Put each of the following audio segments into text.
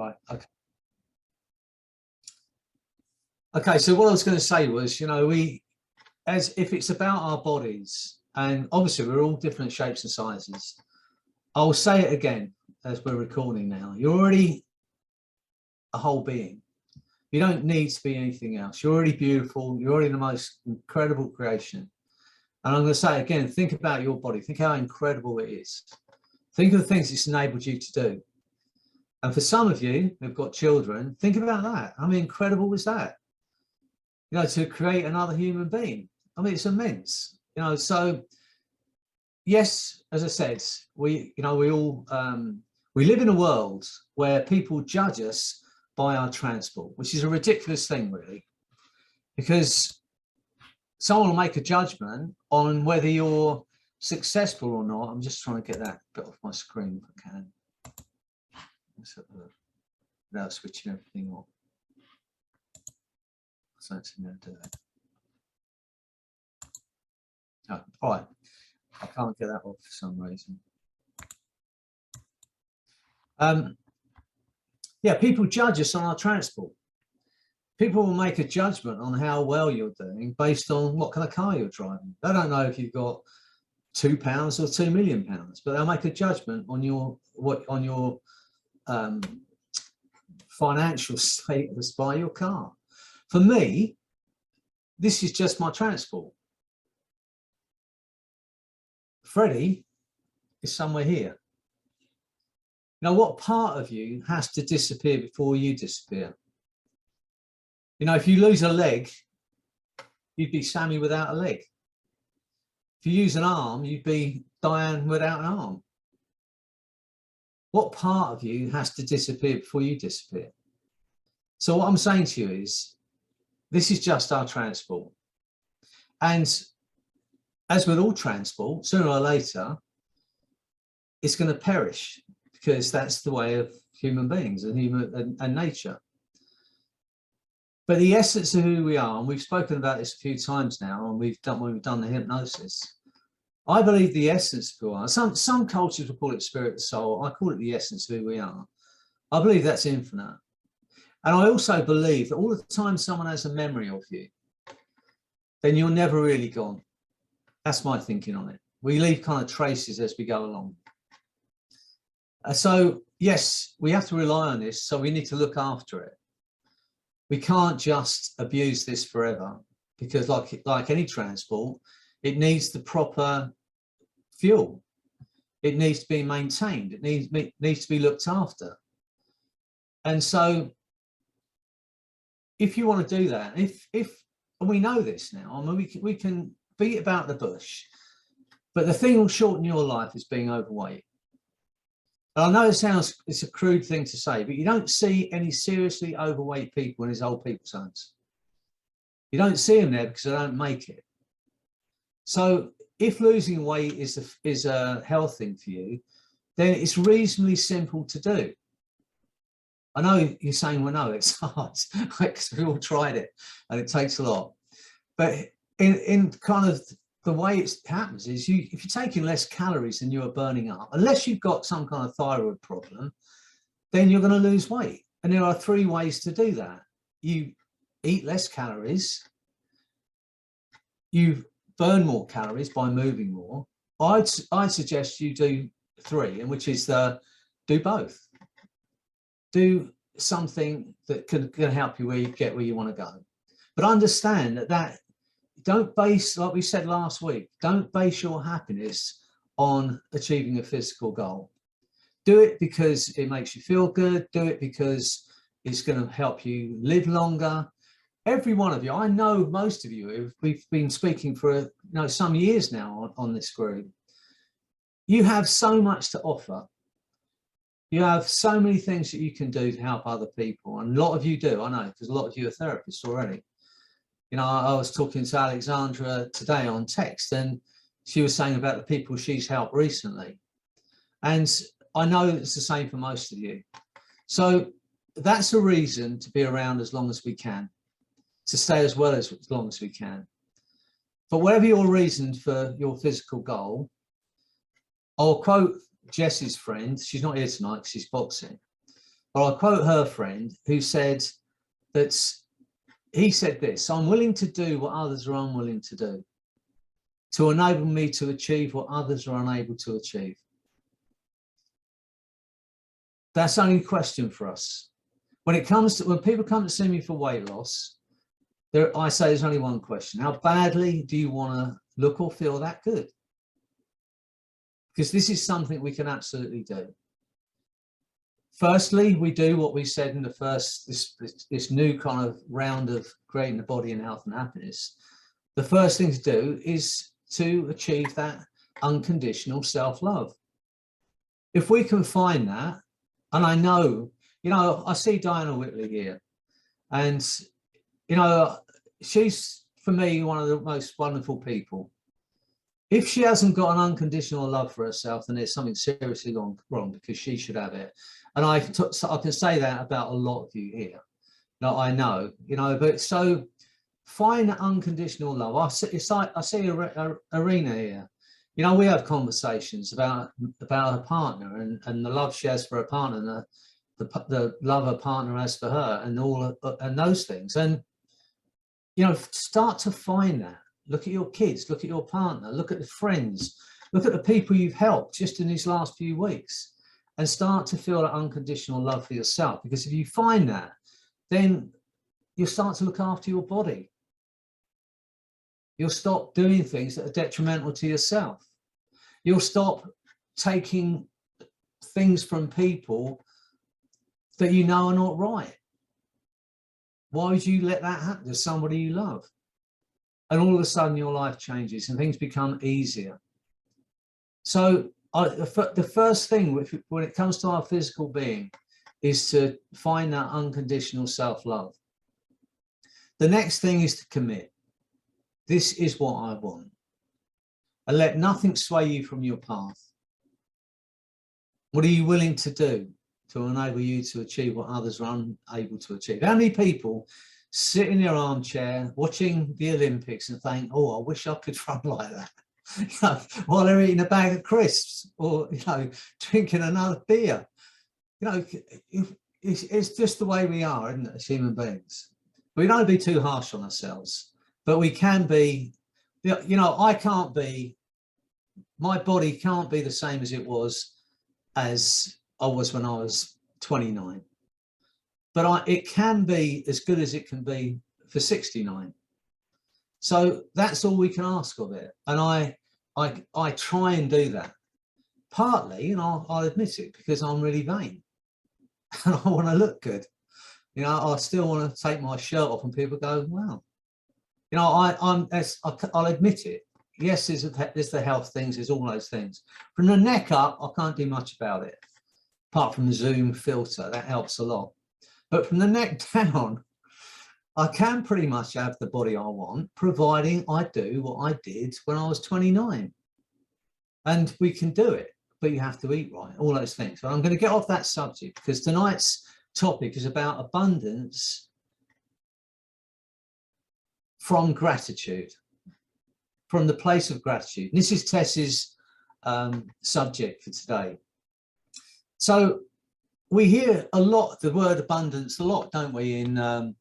Right. Okay. Okay. So what I was going to say was, you know, as if it's about our bodies, and obviously we're all different shapes and sizes. I'll say it again as we're recording now. You're already a whole being. You don't need to be anything else. You're already beautiful. You're already the most incredible creation. And I'm going to say it again, think about your body. Think how incredible it is. Think of the things it's enabled you to do. And for some of you who've got children, think about that. I mean, incredible was that? You know, to create another human being. I mean, it's immense. You know, so yes, as I said, we all we live in a world where people judge us by our transport, which is a ridiculous thing, really, because someone will make a judgment on whether you're successful or not. I'm just trying to get that bit off my screen if I can. Let's have a look without switching everything off. So it's going to do that. Oh, all right. I can't get that off for some reason. Yeah, people judge us on our transport. People will make a judgment on how well you're doing based on what kind of car you're driving. They don't know if you've got £2 or £2 million, but they'll make a judgment on your financial status by your car. For me, this is just my transport. Freddie is somewhere here. Now, what part of you has to disappear before you disappear? You know, if you lose a leg, you'd be Sammy without a leg. If you use an arm, you'd be Diane without an arm. What part of you has to disappear before you disappear? So what I'm saying to you is, this is just our transport. And as with all transport, sooner or later, it's going to perish, because that's the way of human beings and nature. But the essence of who we are, and we've spoken about this a few times now, and when we've done the hypnosis, I believe the essence of who we are. Some cultures will call it spirit and soul. I call it the essence of who we are. I believe that's infinite. And I also believe that all the time someone has a memory of you, then you're never really gone. That's my thinking on it. We leave kind of traces as we go along. So yes, we have to rely on this. So we need to look after it. We can't just abuse this forever, because like any transport, it needs the proper fuel. It needs to be maintained. It needs to be looked after. And so if you want to do that, and we know this now, I mean, we can beat about the bush, but the thing will shorten your life is being overweight. And I know it's a crude thing to say, but you don't see any seriously overweight people in these old people's homes. You don't see them there because they don't make it. So if losing weight is a health thing for you, then it's reasonably simple to do. I know you're saying, well, no, it's hard, because we've all tried it and it takes a lot. But in kind of the way it happens is, if you're taking less calories than you are burning up, unless you've got some kind of thyroid problem, then you're going to lose weight. And there are 3 ways to do that. You eat less calories, you burn more calories by moving more. I'd suggest you do 3, and which is do both. Do something that can help you get where you want to go. But understand that don't base, like we said last week, don't base your happiness on achieving a physical goal. Do it because it makes you feel good. Do it because it's going to help you live longer. Every one of you, I know most of you, we've been speaking for some years now on this group. You have so much to offer. You have so many things that you can do to help other people. And a lot of you do, I know, because a lot of you are therapists already. You know, I was talking to Alexandra today on text, and she was saying about the people she's helped recently. And I know it's the same for most of you. So that's a reason to be around as long as we can, to stay as long as we can. But whatever your reason for your physical goal, I'll quote Jess's friend. She's not here tonight because she's boxing. Or I quote her friend who said that he said this: I'm willing to do what others are unwilling to do, to enable me to achieve what others are unable to achieve. That's only a question for us. When people come to see me for weight loss, I say there's only one question: how badly do you want to look or feel that good? Because this is something we can absolutely do. Firstly, we do what we said in the first, this new kind of round of creating the body in health and happiness. The first thing to do is to achieve that unconditional self-love. If we can find that, and I know, I see Diana Whitley here, and, she's, for me, one of the most wonderful people. If she hasn't got an unconditional love for herself, then there's something seriously wrong, because she should have it. And I can say that about a lot of you here. Now, I know, but so find that unconditional love. I see Arena here. We have conversations about her partner and the love she has for her partner, and the love her partner has for her, and those things. And, start to find that. Look at your kids, look at your partner, look at the friends, look at the people you've helped just in these last few weeks, and start to feel that unconditional love for yourself. Because if you find that, then you'll start to look after your body. You'll stop doing things that are detrimental to yourself. You'll stop taking things from people that you know are not right. Why would you let that happen to somebody you love? And all of a sudden your life changes and things become easier. So the first thing when it comes to our physical being is to find that unconditional self-love. The next thing is to commit. This is what I want. And let nothing sway you from your path. What are you willing to do to enable you to achieve what others are unable to achieve? How many people sit in their armchair watching the Olympics and think, oh, I wish I could run like that, while they're eating a bag of crisps or, drinking another beer? It's just the way we are, isn't it, as human beings? We don't be too harsh on ourselves, but we can be, I can't be, my body can't be the same as it was as I was when I was 29. But it can be as good as it can be for 69. So that's all we can ask of it. And I try and do that. Partly, and I'll admit it, because I'm really vain. And I want to look good. I still want to take my shirt off and people go, wow. I'll admit it. Yes, there's the health things, there's all those things. From the neck up, I can't do much about it. Apart from the Zoom filter, that helps a lot. But from the neck down, I can pretty much have the body I want, providing I do what I did when I was 29. And we can do it, but you have to eat right, all those things. But I'm going to get off that subject, because tonight's topic is about abundance from gratitude, from the place of gratitude. And this is Tess's subject for today. So we hear a lot, the word abundance a lot, don't we, in I'm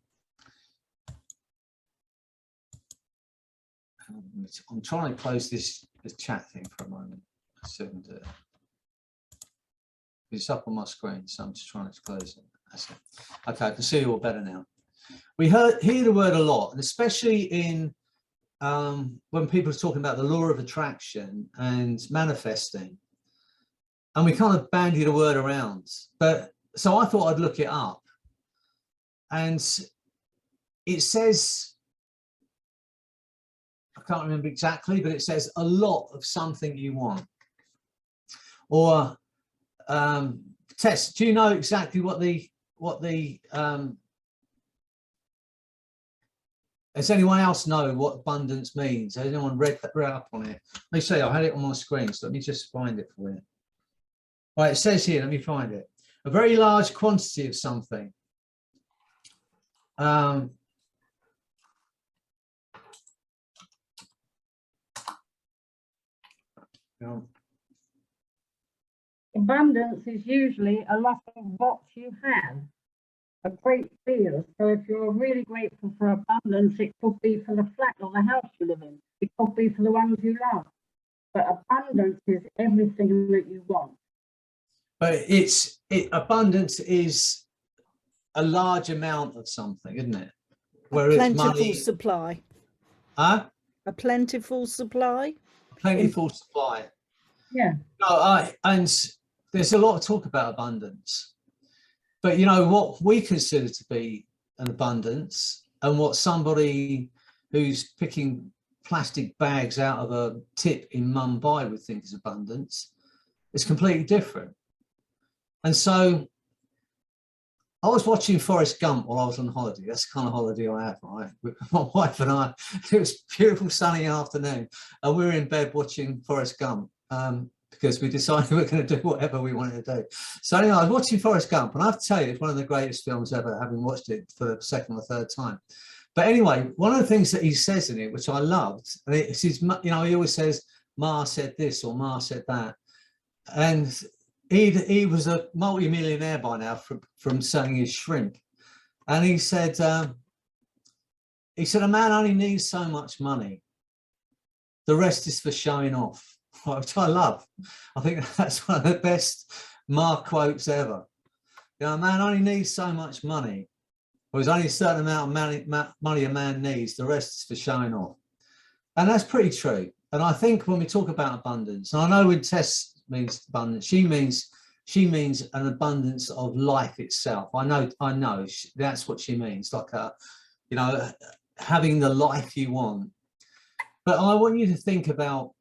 trying to close this chat thing for a moment. It's up on my screen, so I'm just trying to close it. That's it. Okay, I can see you all better now. We hear the word a lot, and especially in when people are talking about the law of attraction and manifesting. And we kind of bandy the word around, but so I thought I'd look it up, and it says, I can't remember exactly, but it says a lot of something you want. Or Tess, do you know exactly what the does anyone else know what abundance means? Has anyone read up on it? Let me see, I had it on my screen, so let me just find it for you. Right, it says here, let me find it. A very large quantity of something. abundance is usually a lot of what you have, a great deal. So if you're really grateful for abundance, it could be for the flat or the house you live in. It could be for the ones you love. But abundance is everything that you want. But abundance is a large amount of something, isn't it? Whereas a plentiful supply. Huh? A plentiful supply. Plentiful supply. Yeah. No, and there's a lot of talk about abundance, but you know what we consider to be an abundance, and what somebody who's picking plastic bags out of a tip in Mumbai would think is abundance is completely different. And so I was watching Forrest Gump while I was on holiday. That's the kind of holiday I have, right? With my wife and I. It was a beautiful sunny afternoon, and we were in bed watching Forrest Gump because we decided we were going to do whatever we wanted to do. So anyway, I was watching Forrest Gump, and I have to tell you, it's one of the greatest films ever, having watched it for the second or third time. But anyway, one of the things that he says in it, which I loved, and it's his, you know, he always says, "Ma said this" or "Ma said that," and he was a multi-millionaire by now from selling his shrimp, and he said a man only needs so much money. The rest is for showing off, which I love. I think that's one of the best Mark quotes ever. You know, a man only needs so much money. There's only a certain amount of money a man needs. The rest is for showing off, and that's pretty true. And I think when we talk about abundance, and I know when Tess means abundance, she means an abundance of life itself. I know that's what she means, like you know, having the life you want. But I want you to think about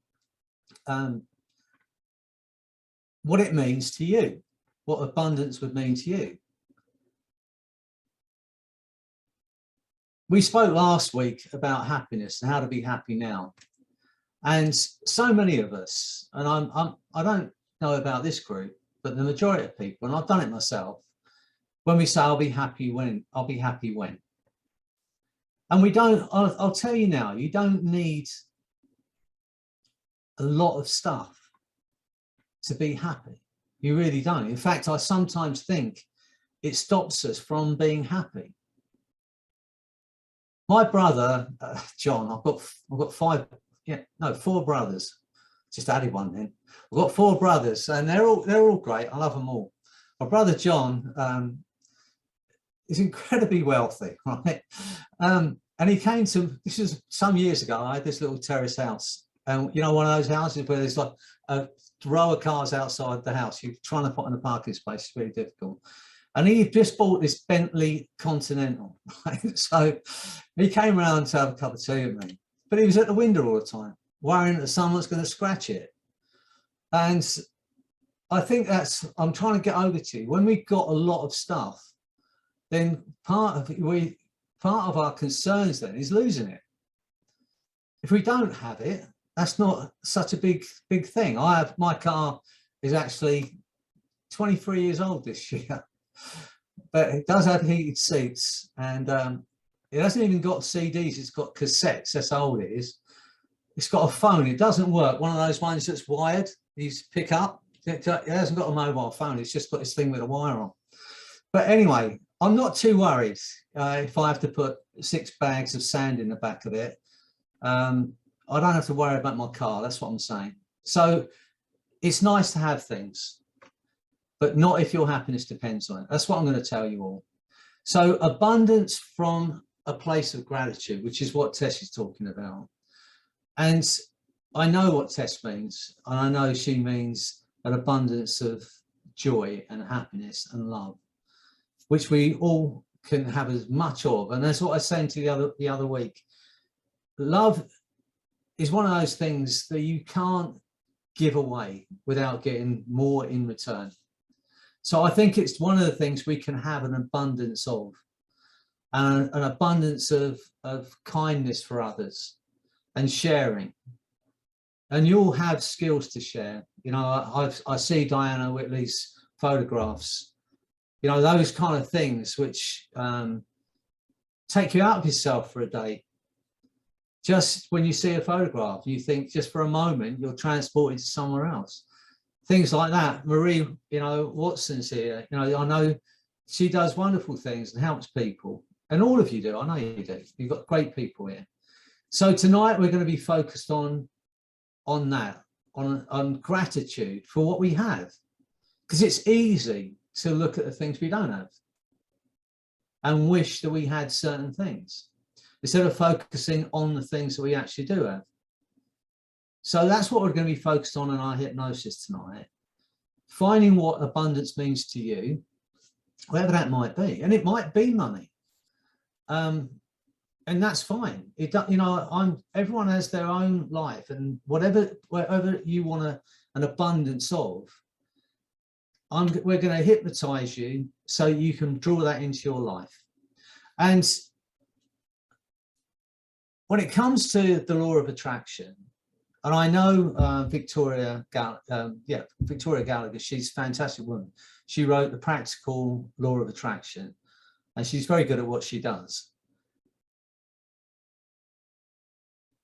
what it means to you, what abundance would mean to you. We spoke last week about happiness and how to be happy now, and so many of us, and I don't know about this group, but the majority of people, and I've done it myself, when we say I'll be happy when, and we don't. I'll tell you now, you don't need a lot of stuff to be happy. You really don't. In fact, I sometimes think it stops us from being happy. My brother, John, I've got four brothers. Just added one then. I've got four brothers, and they're all great. I love them all. My brother John is incredibly wealthy, right? And he came to, this was some years ago. I had this little terrace house, and you know, one of those houses where there's like a row of cars outside the house. You're trying to put in a parking space. It's really difficult. And he just bought this Bentley Continental, right? So he came around to have a cup of tea with me, but he was at the window all the time, worrying that someone's going to scratch it. And I think I'm trying to get over to you. When we've got a lot of stuff, then part of our concerns then is losing it. If we don't have it, that's not such a big thing. My car is actually 23 years old this year, but it does have heated seats, and it hasn't even got CDs. It's got cassettes. That's how old it is. It's got a phone. It doesn't work. One of those ones that's wired. These pick up. It hasn't got a mobile phone. It's just got this thing with a wire on. But anyway, I'm not too worried if I have to put 6 bags of sand in the back of it. I don't have to worry about my car. That's what I'm saying. So it's nice to have things, but not if your happiness depends on it. That's what I'm going to tell you all. So abundance from a place of gratitude, which is what Tess is talking about. And I know what Tess means, and I know she means an abundance of joy and happiness and love, which we all can have as much of. And that's what I was saying to the other week. Love is one of those things that you can't give away without getting more in return. So I think it's one of the things we can have an abundance of, and an abundance of kindness for others and sharing. And you all have skills to share. You know, I see Diana Whitley's photographs, you know, those kind of things which take you out of yourself for a day. Just when you see a photograph, you think just for a moment, you're transported to somewhere else. things like that. Marie, you know, Watson's here. You know, I know she does wonderful things and helps people, and all of you do. I know you do. You've got great people here. So tonight we're going to be focused on that, on gratitude for what we have, because it's easy to look at the things we don't have and wish that we had certain things instead of focusing on the things that we actually do have. So that's what we're going to be focused on in our hypnosis tonight, finding what abundance means to you, whatever that might be. And it might be money. And that's fine. It, you know, everyone has their own life, and whatever you want an abundance of, we're going to hypnotize you so you can draw that into your life. And when it comes to the law of attraction, and I know Victoria Gallagher, she's a fantastic woman. She wrote The Practical Law of Attraction, and she's very good at what she does.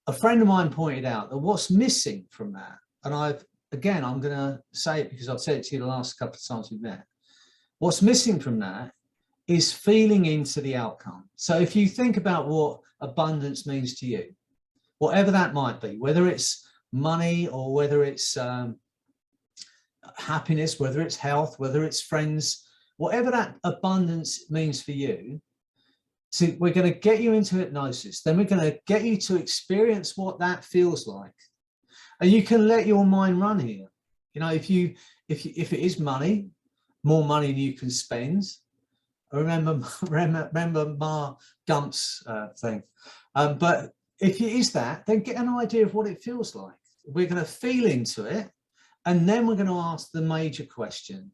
A friend of mine pointed out that what's missing from that, and I'm going to say it because I've said it to you the last couple of times we've met, what's missing from that is feeling into the outcome. So if you think about what abundance means to you, whatever that might be, whether it's money or whether it's happiness, whether it's health, whether it's friends, whatever that abundance means for you. So we're going to get you into hypnosis, then we're going to get you to experience what that feels like. And you can let your mind run here. You know, if it is money, more money than you can spend. Remember Ma Gump's thing. But if it is that, then get an idea of what it feels like. We're going to feel into it, and then we're going to ask the major question: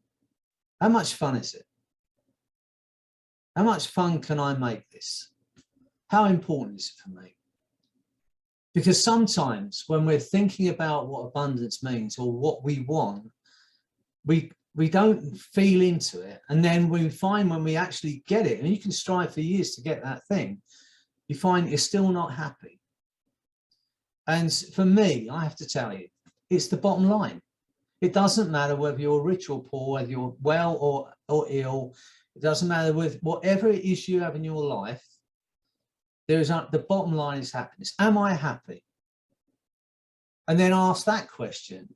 how much fun is it? How much fun can I make this? How important is it for me? Because sometimes when we're thinking about what abundance means or what we want, we don't feel into it. And then we find when we actually get it, and you can strive for years to get that thing, you find you're still not happy. And for me, I have to tell you, it's the bottom line. It doesn't matter whether you're rich or poor, whether you're well or ill. It doesn't matter with whatever it is you have in your life. The bottom line is happiness. Am I happy? And then ask that question: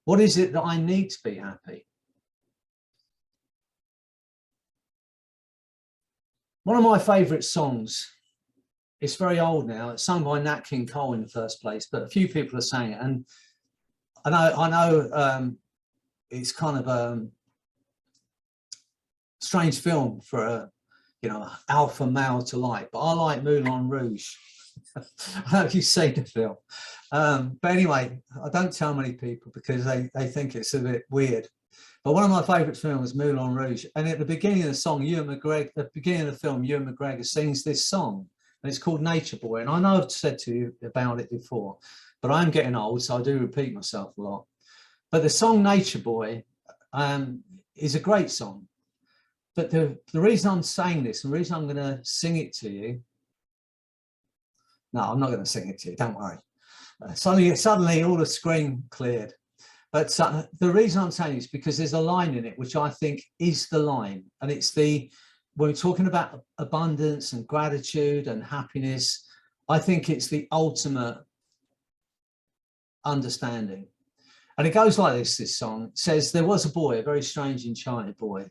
what is it that I need to be happy? One of my favorite songs, it's very old now, it's sung by Nat King Cole in the first place, but a few people are saying it. And I know it's kind of a strange film for a, you know, alpha male to like, but I like Moulin Rouge. I don't know if you've seen the film. But anyway, I don't tell many people because they think it's a bit weird. But one of my favourite films is Moulin Rouge. And at the beginning of the song, at the beginning of the film, Ewan McGregor sings this song, and it's called Nature Boy. And I know I've said to you about it before, but I'm getting old, so I do repeat myself a lot. But the song Nature Boy is a great song. But the reason I'm saying this, and the reason I'm going to sing it to you, no, I'm not going to sing it to you, don't worry. Suddenly all the screen cleared. But the reason I'm saying this is because there's a line in it which I think is the line. And it's when we're talking about abundance and gratitude and happiness, I think it's the ultimate understanding. And it goes like this song. It says, there was a boy, a very strange, enchanted boy,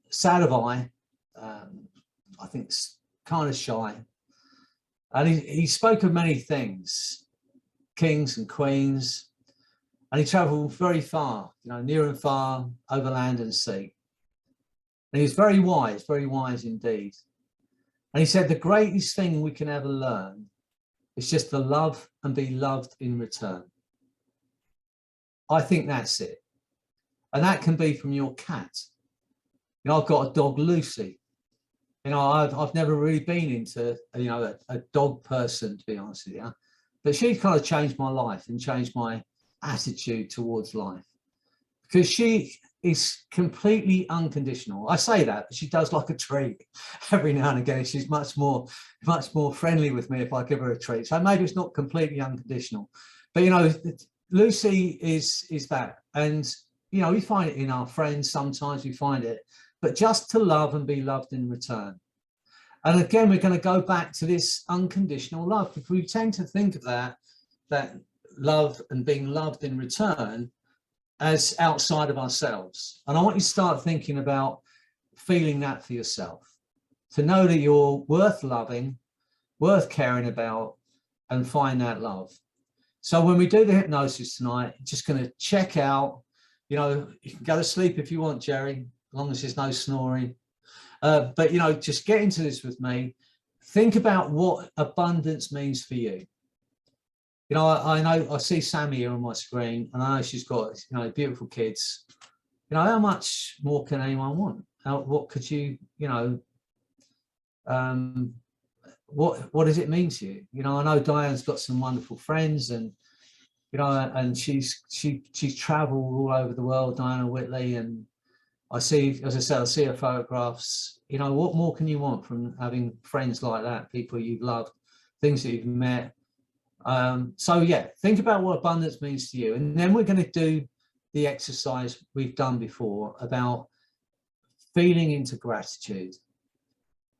sad of eye, I think kind of shy. And he spoke of many things, kings and queens, and he traveled very far, you know, near and far, over land and sea. And he was very wise indeed. And he said, the greatest thing we can ever learn is just to love and be loved in return. I think that's it. And that can be from your cat. You know, I've got a dog, Lucy. You know, I've never really been into, you know, a dog person, to be honest with you. But she kind of changed my life and changed my attitude towards life, because she is completely unconditional. I say that, but she does like a treat every now and again. She's much more friendly with me if I give her a treat. So maybe it's not completely unconditional, but you know, Lucy is that. And, you know, we find it in our friends. Sometimes we find it, but just to love and be loved in return. And again, we're going to go back to this unconditional love, because we tend to think of that love and being loved in return as outside of ourselves. And I want you to start thinking about feeling that for yourself, to know that you're worth loving, worth caring about, and find that love. So when we do the hypnosis tonight, just going to check out, you know, you can go to sleep if you want, Jerry, as long as there's no snoring. But, you know, just get into this with me. Think about what abundance means for you. You know, I know I see Sammy here on my screen, and I know she's got, you know, beautiful kids. You know, how much more can anyone want? What could you, you know, what does it mean to you? You know, I know Diane's got some wonderful friends, and, you know, and she's traveled all over the world, Diana Whitley, and I see, as I said, I see her photographs. You know, what more can you want from having friends like that, people you've loved, things that you've met? So yeah, think about what abundance means to you. And then we're going to do the exercise we've done before about feeling into gratitude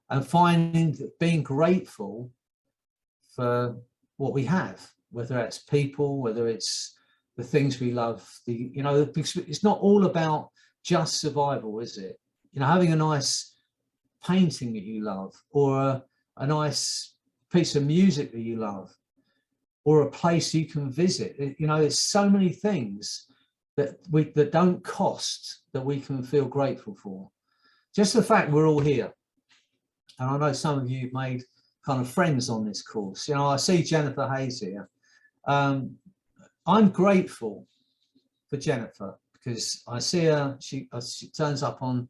and being grateful for what we have, whether it's people, whether it's the things we love. You know, it's not all about just survival, is it? You know, having a nice painting that you love, or a nice piece of music that you love, or a place you can visit. You know, there's so many things that don't cost that we can feel grateful for. Just the fact we're all here. And I know some of you have made kind of friends on this course. You know, I see Jennifer Hayes here. I'm grateful for Jennifer, because I see her, she turns up on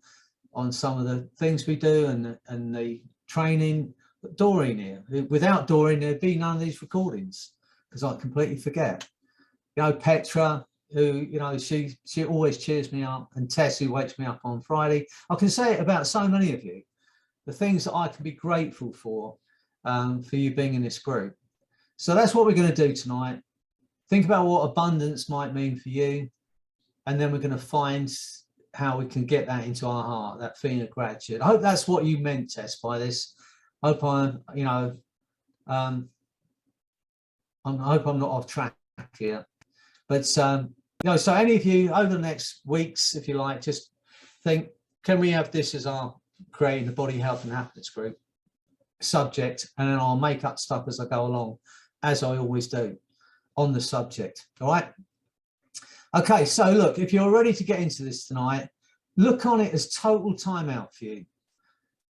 some of the things we do and the training. But Doreen here, without Doreen, there'd be none of these recordings, because I completely forget. You know, Petra, who, you know, she always cheers me up, and Tess, who wakes me up on Friday. I can say it about so many of you, the things that I can be grateful for you being in this group. So that's what we're going to do tonight. Think about what abundance might mean for you, and then we're going to find how we can get that into our heart, that feeling of gratitude. I hope that's what you meant, Tess, by this. I hope I hope I'm not off track here. But you know, so any of you over the next weeks, if you like, just think, can we have this as our creating the body health and happiness group subject, and then I'll make up stuff as I go along, as I always do on the subject. All right. Okay, so look, if you're ready to get into this tonight, look on it as total time out for you.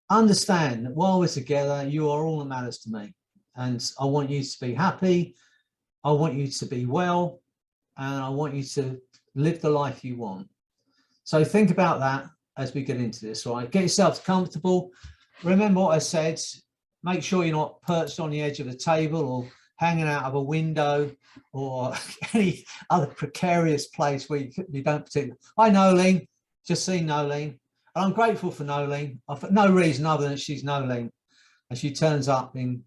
Understand that while we're together, you are all that matters to me, and I want you to be happy, I want you to be well, and I want you to live the life you want. So think about that as we get into this. All right, get yourself comfortable. Remember what I said. Make sure you're not perched on the edge of a table or hanging out of a window or any other precarious place where you don't particularly. Hi, Nolene. Just seen Nolene. And I'm grateful for Nolene, for no reason other than she's Nolene. And she turns up in,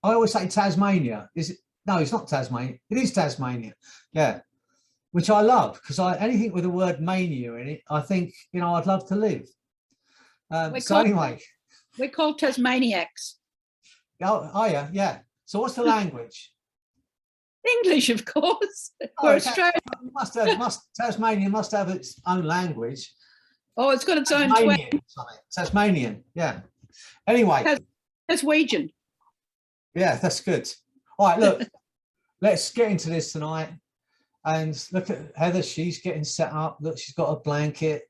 I always say Tasmania. Is it? No, it's not Tasmania. It is Tasmania. Yeah. Which I love, because anything with the word mania in it, I think, you know, I'd love to live. Anyway. We're called Tasmaniacs. Oh yeah, yeah. So what's the language? English, of course. We're Australian. Tasmania must have its own language. Oh, it's got its own twang. Tasmanian, yeah. Anyway. Taswegian. Yeah, that's good. All right, look, let's get into this tonight. And look at Heather, she's getting set up. Look, she's got a blanket.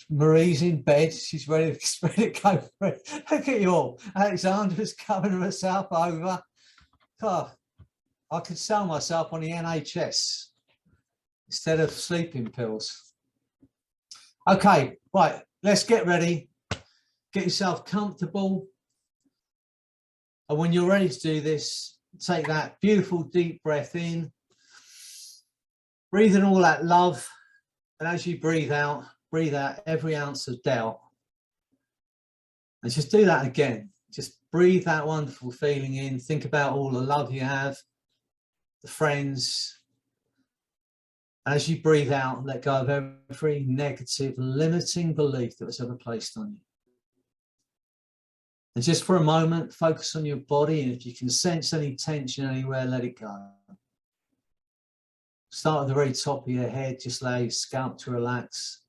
Marie's in bed. She's ready to go for it. Look at you all. Alexandra's covering herself over. God, I could sell myself on the NHS instead of sleeping pills. Okay, right, let's get ready. Get yourself comfortable. And when you're ready to do this, take that beautiful deep breath in. Breathe in all that love. And as you breathe out every ounce of doubt. And just do that again. Just breathe that wonderful feeling in. Think about all the love you have. the friends. As you breathe out, let go of every negative, limiting belief that was ever placed on you. And just for a moment, focus on your body, and if you can sense any tension anywhere, let it go. Start at the very top of your head, just allow your scalp to relax.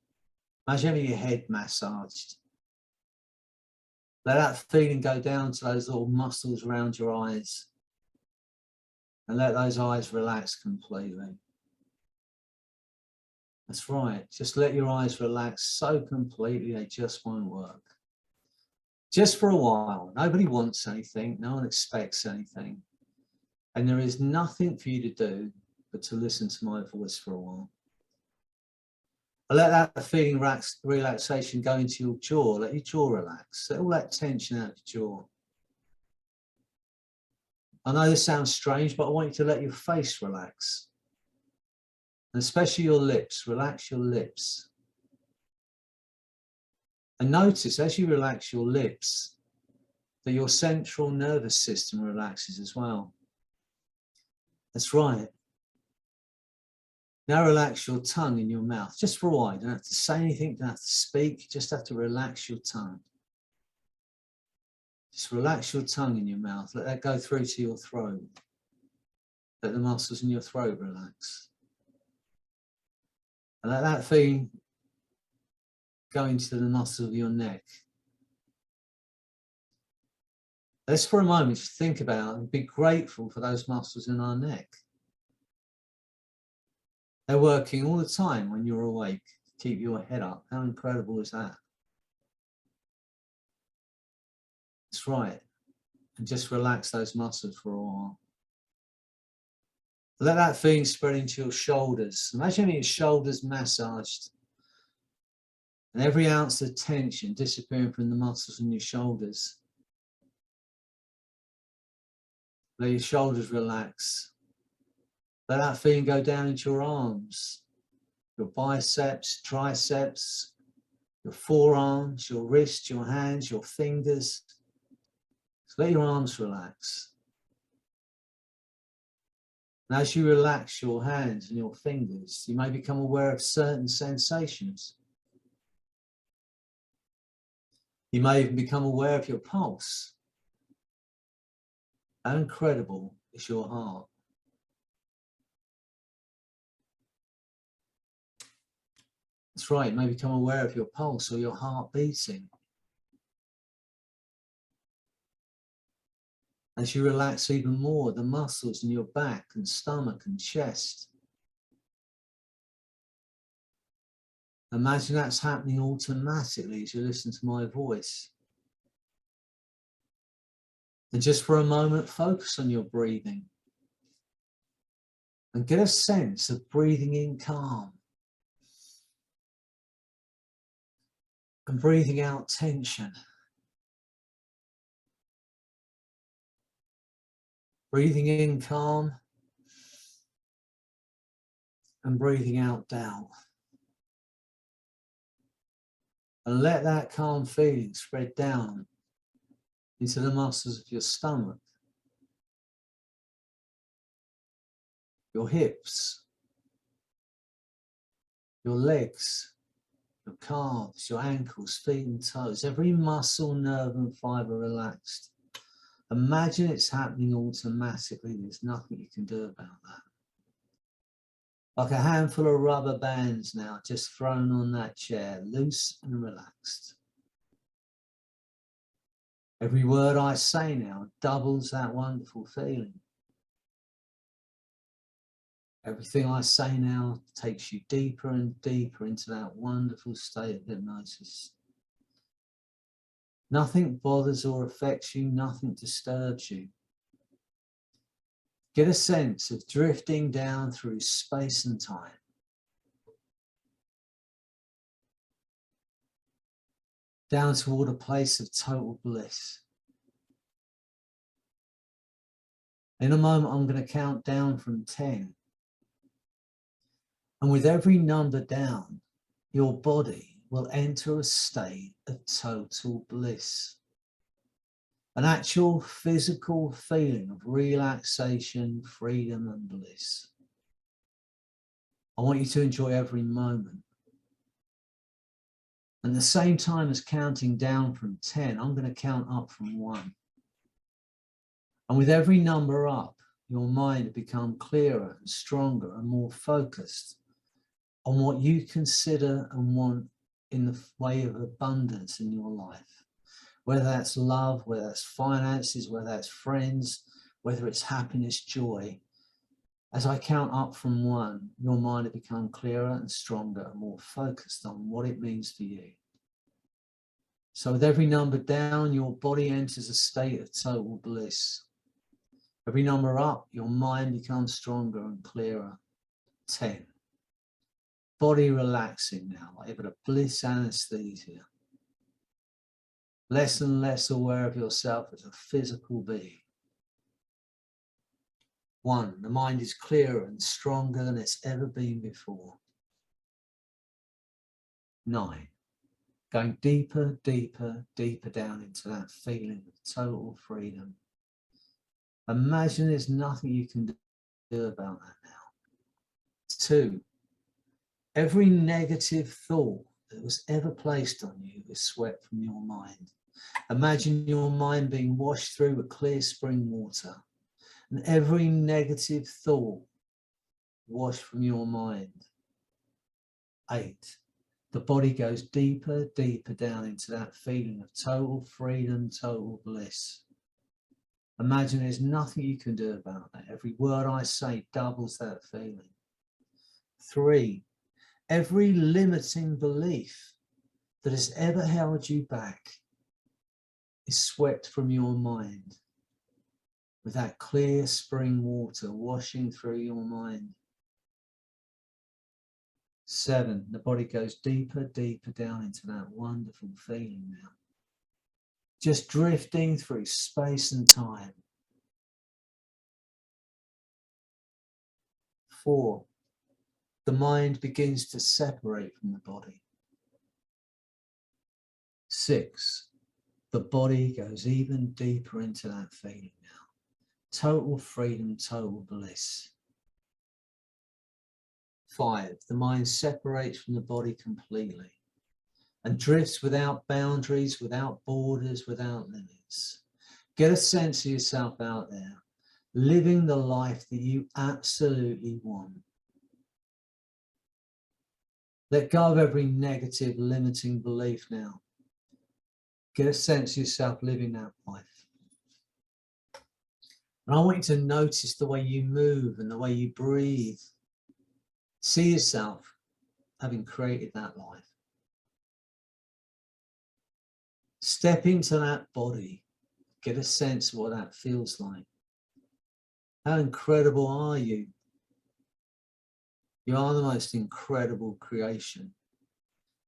Imagine having your head massaged. Let that feeling go down to those little muscles around your eyes. And let those eyes relax completely. That's right, just let your eyes relax so completely they just won't work. Just for a while. Nobody wants anything, no one expects anything. And there is nothing for you to do but to listen to my voice for a while. Let that feeling relaxation go into your jaw. Let your jaw relax. Let all that tension out of your jaw. I know this sounds strange, but I want you to let your face relax. And especially your lips. Relax your lips. And notice as you relax your lips that your central nervous system relaxes as well. That's right. Now relax your tongue in your mouth, just for a while. You don't have to say anything, you don't have to speak, you just have to relax your tongue. Just relax your tongue in your mouth, let that go through to your throat. Let the muscles in your throat relax. And let that feeling go into the muscles of your neck. Let's for a moment just think about and be grateful for those muscles in our neck. They're working all the time when you're awake to keep your head up. How incredible is that? That's right. And just relax those muscles for a while. Let that feeling spread into your shoulders. Imagine your shoulders massaged and every ounce of tension disappearing from the muscles in your shoulders. Let your shoulders relax. Let that feeling go down into your arms, your biceps, triceps, your forearms, your wrists, your hands, your fingers. So let your arms relax. And as you relax your hands and your fingers, you may become aware of certain sensations. You may even become aware of your pulse. How incredible is your heart? That's right, you may become aware of your pulse or your heart beating. As you relax even more, the muscles in your back and stomach and chest. Imagine that's happening automatically as you listen to my voice. And just for a moment, focus on your breathing. And get a sense of breathing in calm. And breathing out tension. Breathing in calm. And breathing out doubt. And let that calm feeling spread down into the muscles of your stomach, your hips, your legs, your calves, your ankles, feet and toes, every muscle, nerve and fibre relaxed. Imagine it's happening automatically. There's nothing you can do about that. Like a handful of rubber bands now just thrown on that chair, loose and relaxed. Every word I say now doubles that wonderful feeling. Everything I say now takes you deeper and deeper into that wonderful state of hypnosis. Nothing bothers or affects you, nothing disturbs you. Get a sense of drifting down through space and time. Down toward a place of total bliss. In a moment, I'm going to count down from 10. And with every number down, your body will enter a state of total bliss. An actual physical feeling of relaxation, freedom, and bliss. I want you to enjoy every moment. And at the same time as counting down from 10, I'm going to count up from 1. And with every number up, your mind will become clearer and stronger and more focused on what you consider and want in the way of abundance in your life. Whether that's love, whether that's finances, whether that's friends, whether it's happiness, joy. As I count up from 1, your mind will become clearer and stronger and more focused on what it means for you. So with every number down, your body enters a state of total bliss. Every number up, your mind becomes stronger and clearer. 10. Body relaxing now, like you've got a bliss anesthesia. Less and less aware of yourself as a physical being. 1. The mind is clearer and stronger than it's ever been before. 9. Going deeper, deeper, deeper down into that feeling of total freedom. Imagine there's nothing you can do about that now. 2. Every negative thought that was ever placed on you is swept from your mind. Imagine your mind being washed through with clear spring water, and every negative thought washed from your mind. 8. The body goes deeper, deeper down into that feeling of total freedom, total bliss. Imagine there's nothing you can do about that. Every word I say doubles that feeling. 3. Every limiting belief that has ever held you back is swept from your mind with that clear spring water washing through your mind. 7. The body goes deeper, deeper down into that wonderful feeling now. Just drifting through space and time. 4. The mind begins to separate from the body. 6. The body goes even deeper into that feeling now. Total freedom, total bliss. 5. The mind separates from the body completely and drifts without boundaries, without borders, without limits. Get a sense of yourself out there, living the life that you absolutely want. Let go of every negative, limiting belief now. Get a sense of yourself living that life. And I want you to notice the way you move and the way you breathe. See yourself having created that life. Step into that body. Get a sense of what that feels like. How incredible are you? You are the most incredible creation.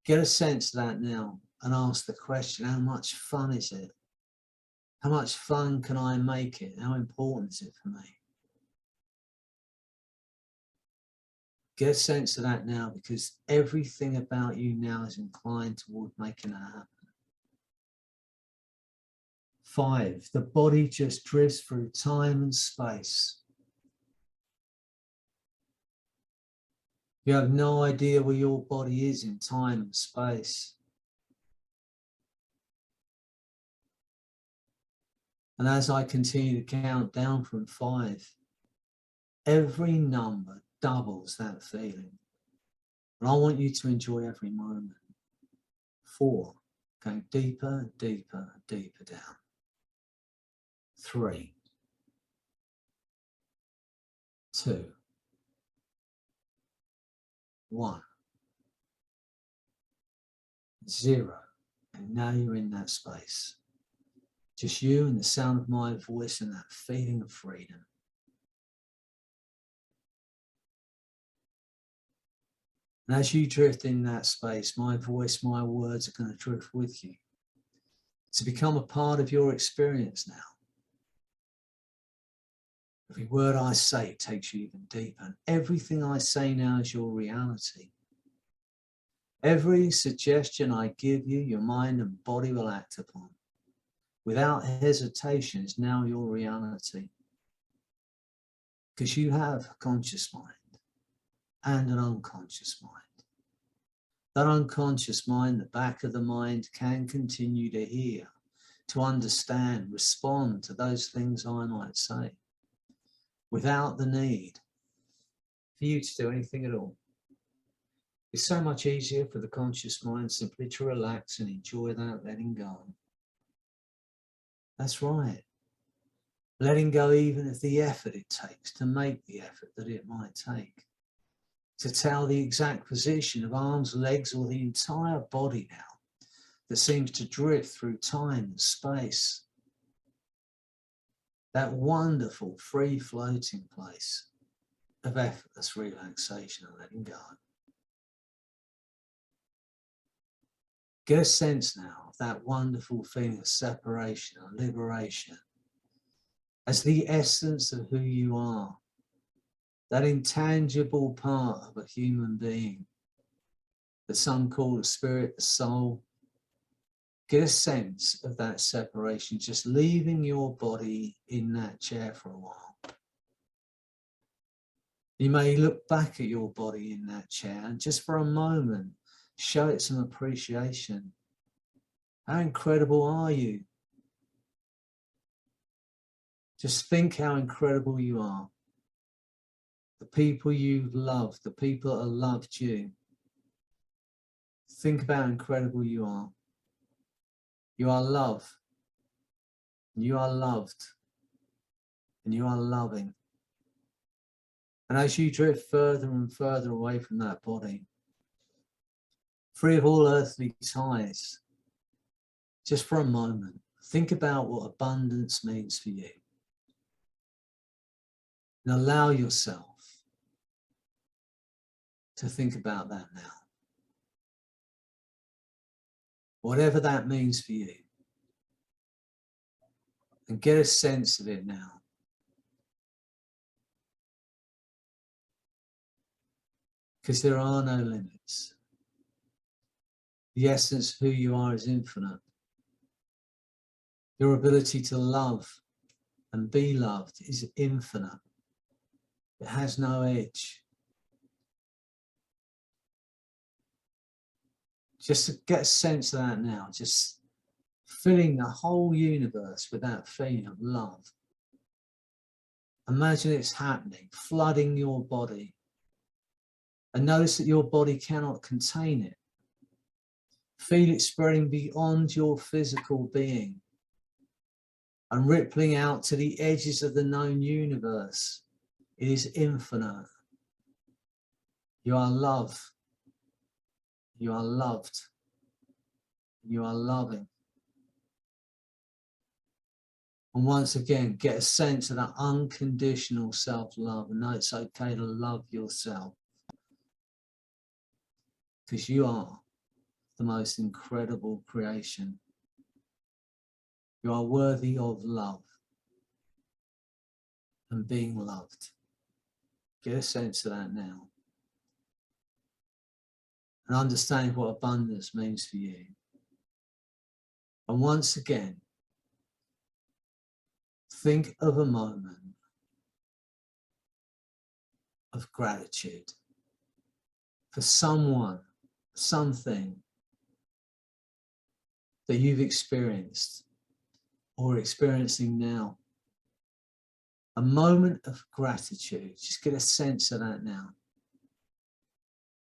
Get a sense of that now and ask the question, how much fun is it? How much fun can I make it? How important is it for me? Get a sense of that now, because everything about you now is inclined toward making that happen. 5, the body just drifts through time and space. You have no idea where your body is in time and space. And as I continue to count down from 5, every number doubles that feeling. And I want you to enjoy every moment. 4, going deeper and deeper and deeper down. 3, 2, 1, 0. And now you're in that space. Just you and the sound of my voice and that feeling of freedom. And as you drift in that space, my voice, my words are going to drift with you to become a part of your experience now. Every word I say takes you even deeper, and everything I say now is your reality. Every suggestion I give you, your mind and body will act upon. without hesitation is now your reality. Because you have a conscious mind and an unconscious mind. That unconscious mind, the back of the mind, can continue to hear, to understand, respond to those things I might say, without the need for you to do anything at all. It's so much easier for the conscious mind simply to relax and enjoy that letting go. That's right. Letting go even of the effort it takes to make the effort that it might take. To tell the exact position of arms, legs, or the entire body now that seems to drift through time and space. That wonderful free floating place of effortless relaxation and letting go. Get a sense now of that wonderful feeling of separation and liberation as the essence of who you are, that intangible part of a human being that some call the spirit, the soul. Get a sense of that separation, just leaving your body in that chair for a while. You may look back at your body in that chair and just for a moment, show it some appreciation. How incredible are you? Just think how incredible you are. The people you've loved, the people that have loved you. Think about how incredible you are. You are love. You are loved. And you are loving. And as you drift further and further away from that body, free of all earthly ties, just for a moment, think about what abundance means for you. And allow yourself to think about that now. Whatever that means for you. And get a sense of it now. Because there are no limits. The essence of who you are is infinite. Your ability to love and be loved is infinite. It has no edge. Just to get a sense of that now, just filling the whole universe with that feeling of love. Imagine it's happening, flooding your body. And notice that your body cannot contain it. Feel it spreading beyond your physical being and rippling out to the edges of the known universe. It is infinite. You are love. You are loved. You are loving. And once again, get a sense of that unconditional self-love. And know it's okay to love yourself. Because you are the most incredible creation. You are worthy of love and being loved. Get a sense of that now. And understand what abundance means for you. And once again, think of a moment of gratitude for someone, something that you've experienced or experiencing now. A moment of gratitude. Just get a sense of that now.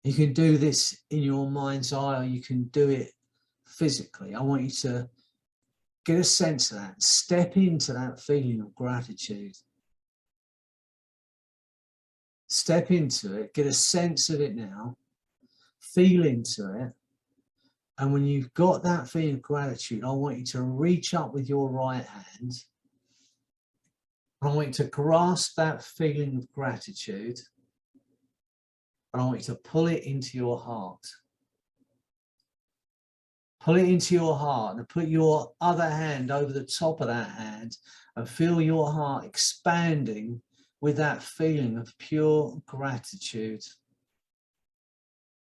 You can do this in your mind's eye or you can do it physically. I want you to get a sense of that. Step into that feeling of gratitude. Step into it. Get a sense of it now. Feel into it. And when you've got that feeling of gratitude, I want you to reach up with your right hand. I want you to grasp that feeling of gratitude. And I want you to pull it into your heart. Pull it into your heart and put your other hand over the top of that hand and feel your heart expanding with that feeling of pure gratitude.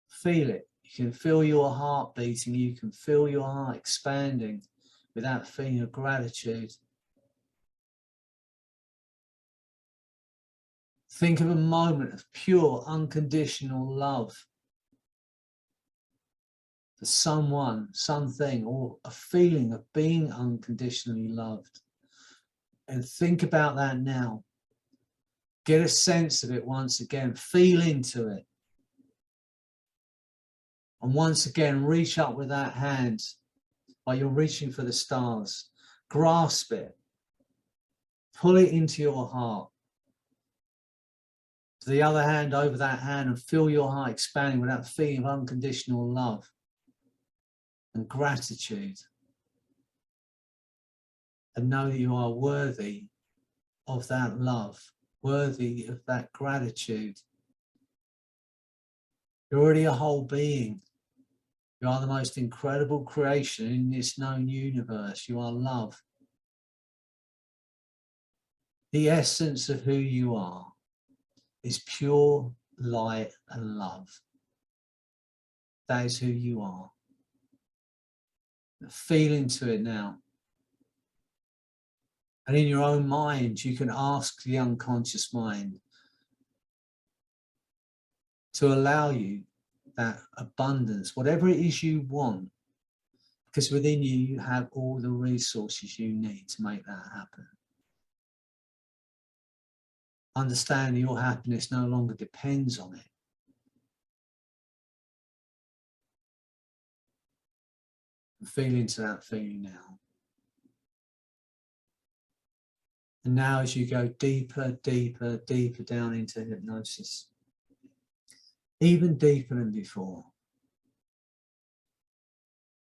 Feel it. You can feel your heart beating. You can feel your heart expanding with that feeling of gratitude. Think of a moment of pure, unconditional love for someone, something, or a feeling of being unconditionally loved. And think about that now. Get a sense of it once again. Feel into it. And once again, reach up with that hand like you're reaching for the stars. Grasp it. Pull it into your heart. The other hand over that hand and feel your heart expanding with that feeling of unconditional love and gratitude. And know that you are worthy of that love, worthy of that gratitude. You're already a whole being. You are the most incredible creation in this known universe. You are love. The essence of who you are is pure light and love. That is who you are. Feel into it now. And in your own mind, you can ask the unconscious mind to allow you that abundance, whatever it is you want, because within you, you have all the resources you need to make that happen. Understand your happiness no longer depends on it. And feel into that feeling now. And now as you go deeper, deeper, deeper down into hypnosis, even deeper than before,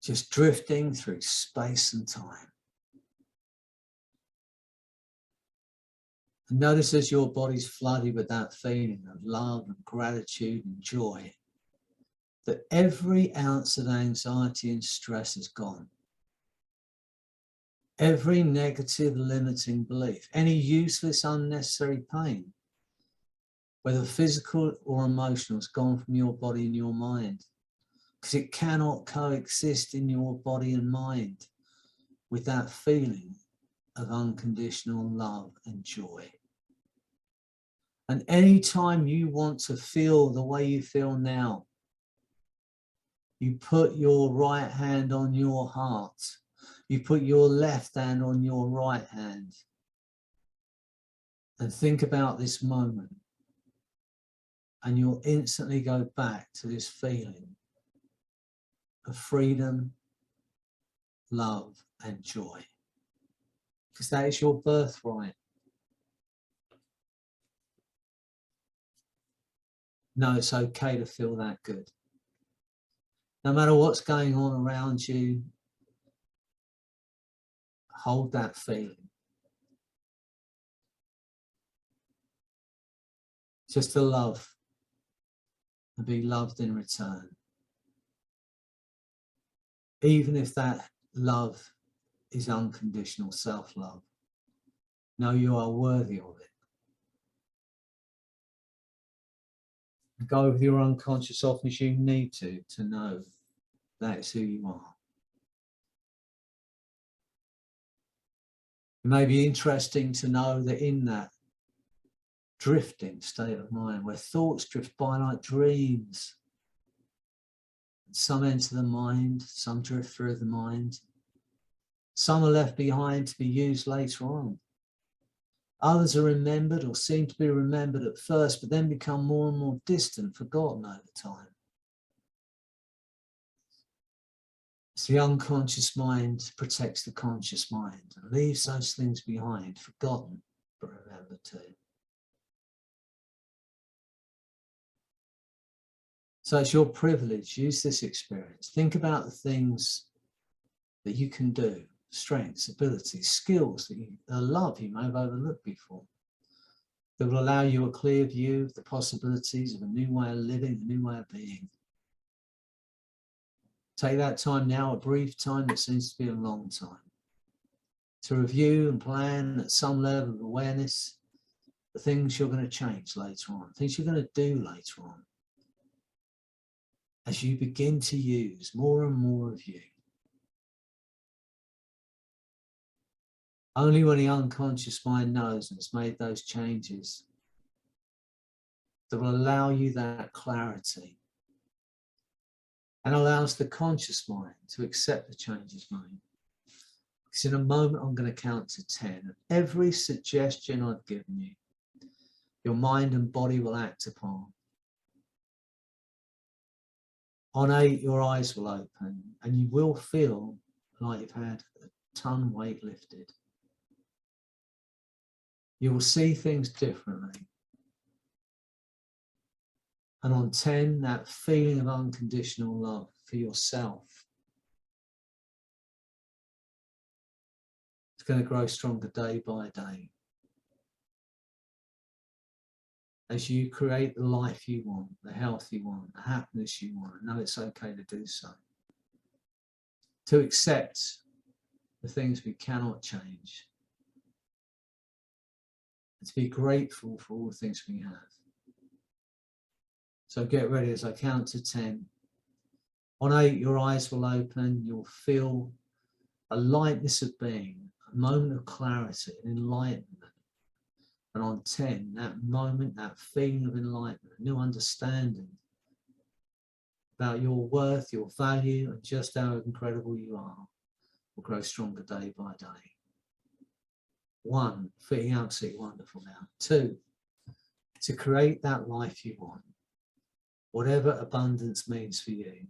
just drifting through space and time. And notice as your body's flooded with that feeling of love and gratitude and joy, that every ounce of anxiety and stress is gone. Every negative limiting belief, any useless unnecessary pain, whether physical or emotional, has gone from your body and your mind, because it cannot coexist in your body and mind with that feeling of unconditional love and joy. And any time you want to feel the way you feel now, you put your right hand on your heart. You put your left hand on your right hand. And think about this moment. And you'll instantly go back to this feeling of freedom, love, and joy. Because that is your birthright. No, it's okay to feel that good. No matter what's going on around you, hold that feeling. Just to love and be loved in return. Even if that love is unconditional self-love. Know you are worthy of it. Go with your unconscious often as you need to know that is who you are. It may be interesting to know that in that drifting state of mind, where thoughts drift by like dreams, some enter the mind, some drift through the mind, some are left behind to be used later on. Others are remembered or seem to be remembered at first, but then become more and more distant, forgotten over time. As the unconscious mind protects the conscious mind and leaves those things behind, forgotten, but remembered too. So it's your privilege. Use this experience. Think about the things that you can do, strengths, abilities, skills that you love you may have overlooked before, that will allow you a clear view of the possibilities of a new way of living, a new way of being. Take that time now, a brief time that seems to be a long time, to review and plan at some level of awareness the things you're going to change later on, things you're going to do later on, as you begin to use more and more of you Only when the unconscious mind knows and has made those changes that will allow you that clarity and allows the conscious mind to accept the changes made. Because in a moment, I'm going to count to 10. Every suggestion I've given you, your mind and body will act upon. On 8, your eyes will open and you will feel like you've had a ton weight lifted. You will see things differently. And on 10, that feeling of unconditional love for yourself is going to grow stronger day by day. As you create the life you want, the health you want, the happiness you want, know it's okay to do so. To accept the things we cannot change. And to be grateful for all the things we have. So get ready as I count to 10. On 8, your eyes will open. You'll feel a lightness of being, a moment of clarity and enlightenment. And on 10, that moment, that feeling of enlightenment, new understanding about your worth, your value, and just how incredible you are, will grow stronger day by day. 1, feeling absolutely wonderful now. 2, to create that life you want, whatever abundance means for you.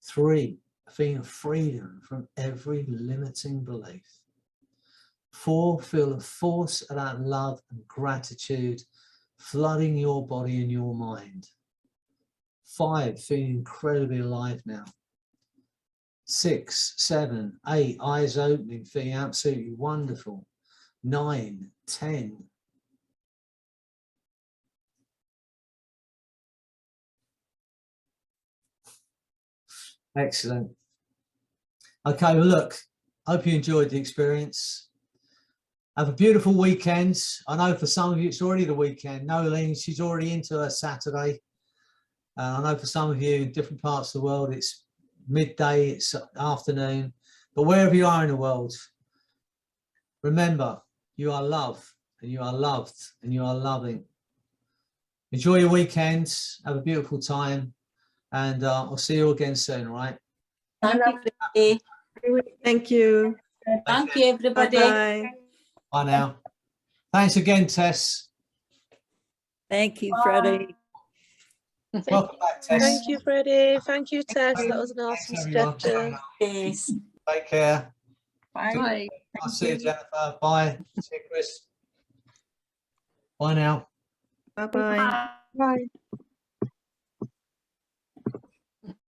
3, a feeling of freedom from every limiting belief. 4, feel the force of that love and gratitude flooding your body and your mind. 5, feeling incredibly alive now. 6, 7, 8, eyes opening, feeling absolutely wonderful. 9, 10. Excellent. Okay, well, look, hope you enjoyed the experience. Have a beautiful weekend. I know for some of you it's already the weekend. Nolene, she's already into her Saturday. I know for some of you in different parts of the world it's midday, it's afternoon. But wherever you are in the world, remember, you are loved and you are loved and you are loving. Enjoy your weekend. Have a beautiful time. And I'll see you again soon, all right? Thank you, Freddie. Thank you. Thank you, everybody. Bye-bye. Bye now. Thanks again, Tess. Thank you, Freddie. Welcome back, Tess. Thank you, Freddie. Thank you, Tess. That was an awesome Thanks, everyone. suggestion. Yes. Take care. Bye. Bye. I'll see you, Jennifer. Bye. See you, Chris. Bye now. Bye-bye. Bye.